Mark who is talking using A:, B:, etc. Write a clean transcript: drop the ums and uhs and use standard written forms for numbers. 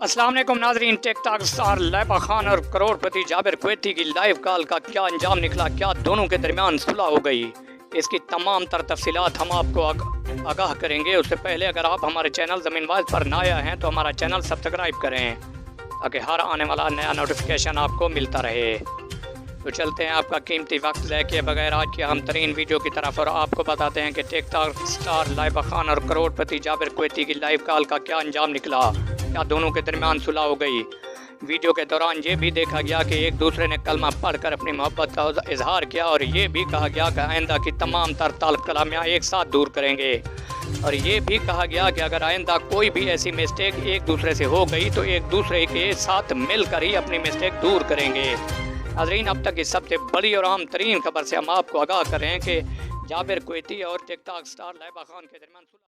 A: अस्सलाम वालेकुम नाजरीन। टिकटॉक स्टार लैबा खान और करोड़पति जाबिर कुवैती की लाइव कॉल का क्या अंजाम निकला, क्या दोनों के दरमियान सुलह हो गई, इसकी तमाम तर तफसीलात हम आपको आगाह करेंगे। उससे पहले अगर आप हमारे चैनल ज़मीन वाइज पर नया हैं तो हमारा चैनल सब्सक्राइब करें ताकि हर आने वाला नया नोटिफिकेशन आपको मिलता रहे। तो चलते हैं आपका कीमती वक्त लेके बगैर आज की अहम तरीन वीडियो की तरफ और आपको बताते हैं कि टिकटॉक स्टार लैबा खान और करोड़पति जाबिर कुवैती की लाइव कॉल का क्या अंजाम निकला, क्या दोनों के दरमियान सुलह हो गई। वीडियो के दौरान ये भी देखा गया कि एक दूसरे ने कलमा पढ़कर अपनी मोहब्बत का इजहार किया और ये भी कहा गया कि आइंदा की तमाम तर ताल्लुक कलामियाँ एक साथ दूर करेंगे। और ये भी कहा गया कि अगर आइंदा कोई भी ऐसी मिस्टेक एक दूसरे से हो गई तो एक दूसरे के साथ मिलकर ही अपनी मिस्टेक दूर करेंगे। नाज़रीन, अब तक की सबसे बड़ी और अहम तरीन खबर से हम आपको आगाह कर रहे हैं कि जाबिर कुवैती और टिकटॉक स्टार लैबा खान के दरमियान